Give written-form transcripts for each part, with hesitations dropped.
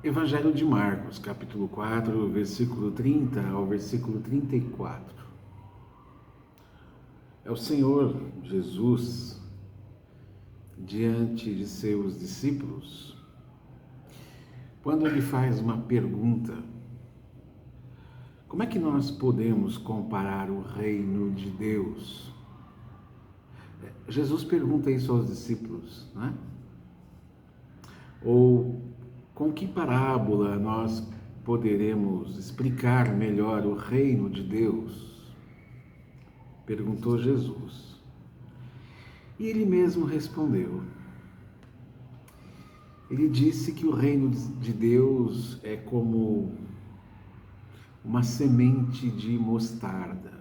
Evangelho de Marcos, capítulo 4, versículo 30 ao versículo 34. É o Senhor Jesus diante de seus discípulos, quando ele faz uma pergunta: como é que nós podemos comparar o reino de Deus? Jesus pergunta isso aos discípulos, né? Ou com que parábola nós poderemos explicar melhor o reino de Deus? Perguntou Jesus. E ele mesmo respondeu. Ele disse que o reino de Deus é como uma semente de mostarda.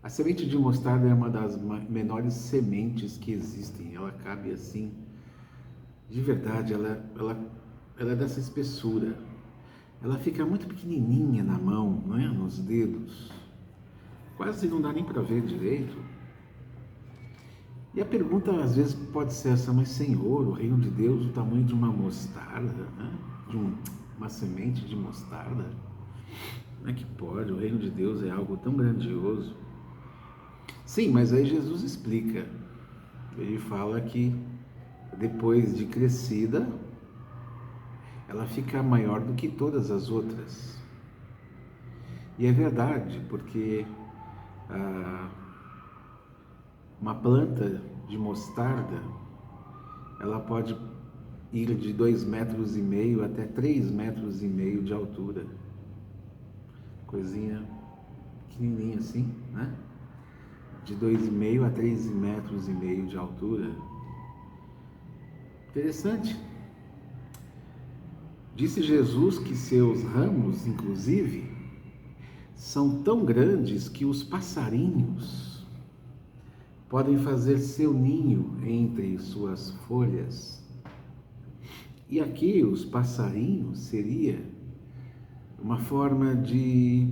A semente de mostarda é uma das menores sementes que existem. Ela cabe assim, de verdade, ela é dessa espessura. Ela fica muito pequenininha na mão, não é? Nos dedos. Quase não dá nem para ver direito. E a pergunta às vezes pode ser essa: mas Senhor, o reino de Deus, o tamanho de uma mostarda, né? Uma semente de mostarda? Como é que pode? O reino de Deus é algo tão grandioso. Sim, mas aí Jesus explica. Ele fala que depois de crescida, ela fica maior do que todas as outras. E é verdade, porque uma planta de mostarda, ela pode ir de 2,5 metros até 3,5 metros de altura. Coisinha pequenininha assim, né? De 2,5 a 3,5 metros de altura. Interessante. Disse Jesus que seus ramos, inclusive, são tão grandes que os passarinhos podem fazer seu ninho entre suas folhas. E aqui os passarinhos seria uma forma de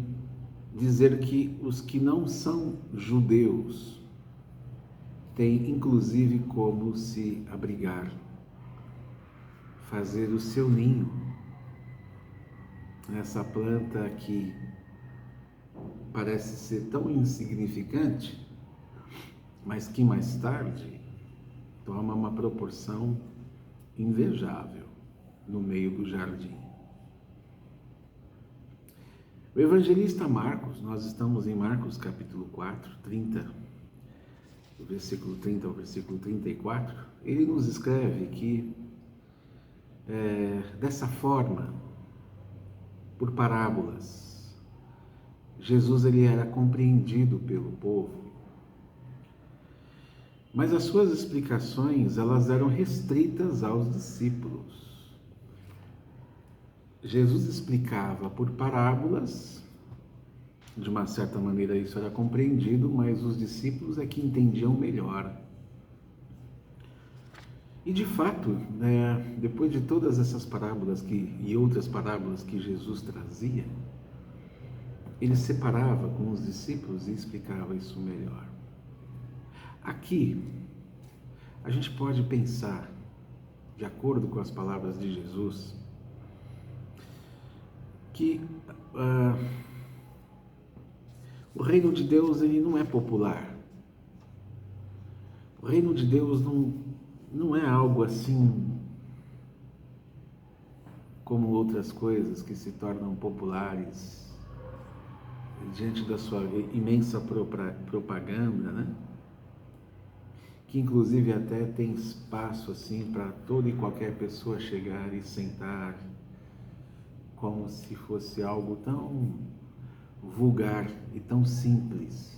dizer que os que não são judeus têm inclusive como se abrigar, fazer o seu ninho nessa planta que parece ser tão insignificante, mas que mais tarde toma uma proporção invejável no meio do jardim. O evangelista Marcos, nós estamos em Marcos capítulo 4, 30, do versículo 30 ao versículo 34, ele nos escreve que dessa forma, por parábolas, Jesus ele era compreendido pelo povo, mas as suas explicações elas eram restritas aos discípulos. Jesus explicava por parábolas, de uma certa maneira isso era compreendido, mas os discípulos é que entendiam melhor. E de fato, depois de todas essas parábolas e outras parábolas que Jesus trazia, ele separava com os discípulos e explicava isso melhor. Aqui, a gente pode pensar, de acordo com as palavras de Jesus, que o reino de Deus ele não é popular. O reino de Deus não é algo assim como outras coisas que se tornam populares diante da sua imensa propaganda, né? Que inclusive até tem espaço assim para toda e qualquer pessoa chegar e sentar, como se fosse algo tão vulgar e tão simples.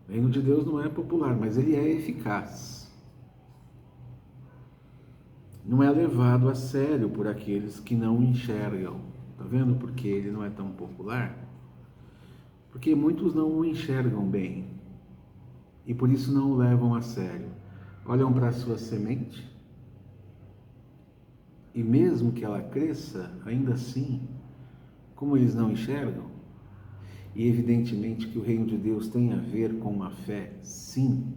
O reino de Deus não é popular, mas ele é eficaz. Não é levado a sério por aqueles que não enxergam. Tá vendo por que ele não é tão popular? Porque muitos não o enxergam bem e por isso não o levam a sério. Olham para a sua semente e mesmo que ela cresça, ainda assim, como eles não enxergam, e evidentemente que o reino de Deus tem a ver com uma fé, sim.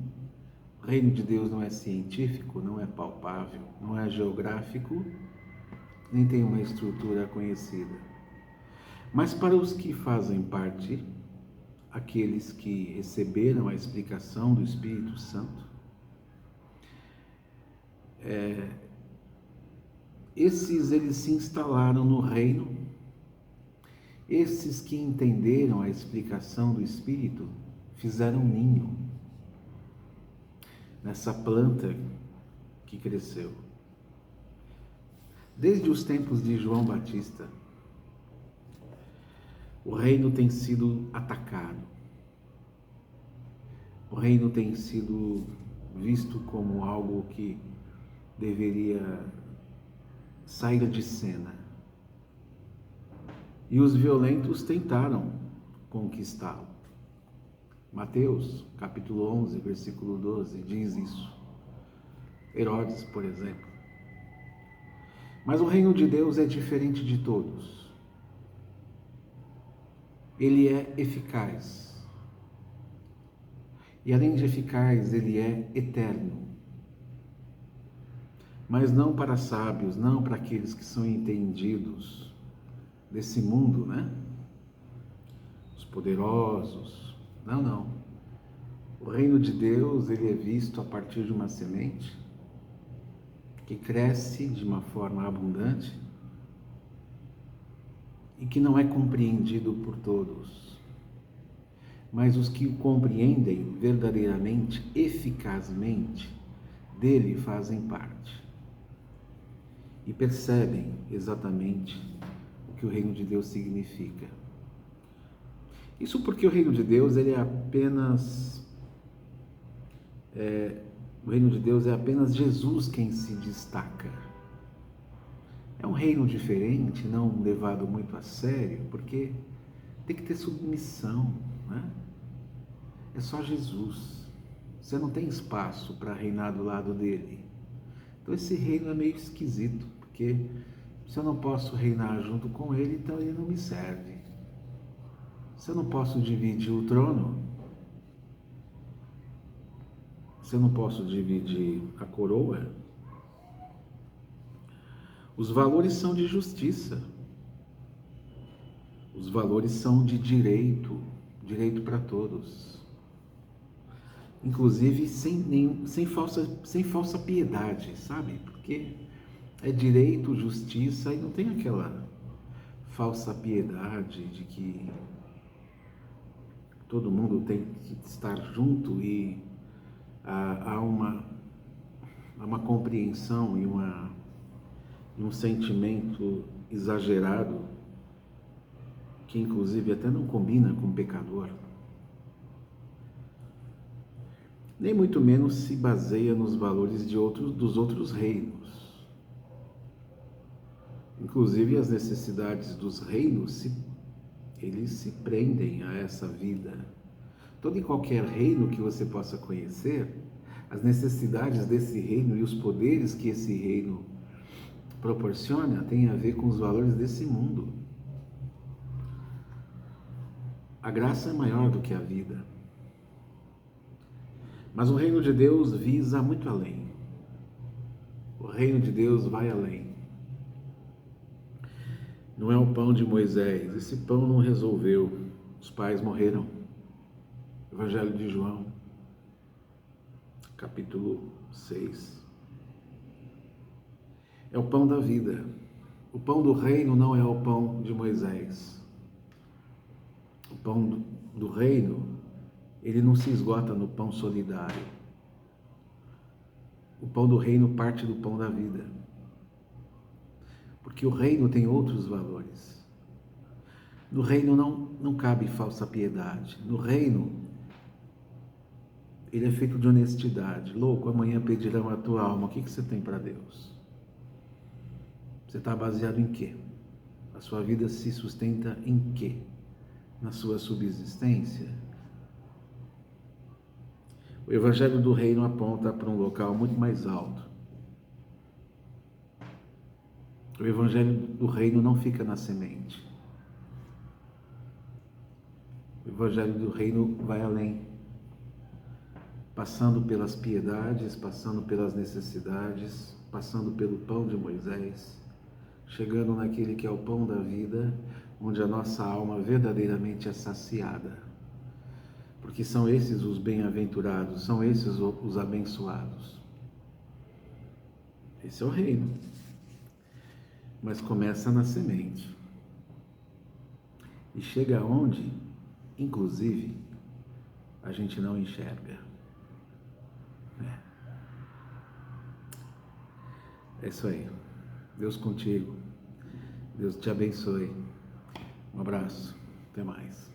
O reino de Deus não é científico, não é palpável, não é geográfico nem tem uma estrutura conhecida. Mas para os que fazem parte, aqueles que receberam a explicação do Espírito Santo, eles se instalaram no reino. Esses que entenderam a explicação do Espírito fizeram ninho nessa planta que cresceu. Desde os tempos de João Batista, o reino tem sido atacado. O reino tem sido visto como algo que deveria sair de cena. E os violentos tentaram conquistá-lo. Mateus, capítulo 11, versículo 12, diz isso. Herodes, por exemplo. Mas o reino de Deus é diferente de todos. Ele é eficaz. E além de eficaz, ele é eterno. Mas não para sábios, não para aqueles que são entendidos desse mundo, né? Os poderosos. Não. O reino de Deus, ele é visto a partir de uma semente que cresce de uma forma abundante e que não é compreendido por todos. Mas os que o compreendem verdadeiramente, eficazmente, dele fazem parte. E percebem exatamente o que o reino de Deus significa. Isso porque o reino de Deus, ele é apenas... o reino de Deus é apenas Jesus quem se destaca. É um reino diferente, não levado muito a sério, porque tem que ter submissão, né? É só Jesus. Você não tem espaço para reinar do lado dele. Então esse reino é meio esquisito, porque se eu não posso reinar junto com ele, então ele não me serve. Se eu não posso dividir o trono, se eu não posso dividir a coroa, os valores são de justiça. Os valores são de direito para todos. Inclusive sem falsa piedade, sabe? Porque é direito, justiça, e não tem aquela falsa piedade de que todo mundo tem que estar junto e há uma compreensão e um sentimento exagerado que inclusive até não combina com o pecador. Nem muito menos se baseia nos valores dos outros reinos. Inclusive as necessidades dos reinos, eles se prendem a essa vida. Todo e qualquer reino que você possa conhecer, as necessidades desse reino e os poderes que esse reino proporciona têm a ver com os valores desse mundo. A graça é maior do que a vida. Mas o reino de Deus visa muito além. O reino de Deus vai além. Não é o pão de Moisés. Esse pão não resolveu. Os pais morreram. Evangelho de João, capítulo 6. É o pão da vida. O pão do reino não é o pão de Moisés. O pão do reino, ele não se esgota no pão solidário. O pão do reino parte do pão da vida. Porque o reino tem outros valores. No reino não cabe falsa piedade. No reino, ele é feito de honestidade. Louco, amanhã pedirão a tua alma. O que você tem para Deus? Você está baseado em quê? A sua vida se sustenta em quê? Na sua subsistência? O Evangelho do Reino aponta para um local muito mais alto. O Evangelho do Reino não fica na semente. O Evangelho do Reino vai além, passando pelas piedades, passando pelas necessidades, passando pelo pão de Moisés, chegando naquele que é o pão da vida, onde a nossa alma verdadeiramente é saciada. Porque são esses os bem-aventurados, são esses os abençoados. Esse é o reino. Mas começa na semente. E chega aonde, inclusive, a gente não enxerga. É isso aí. Deus contigo. Deus te abençoe. Um abraço. Até mais.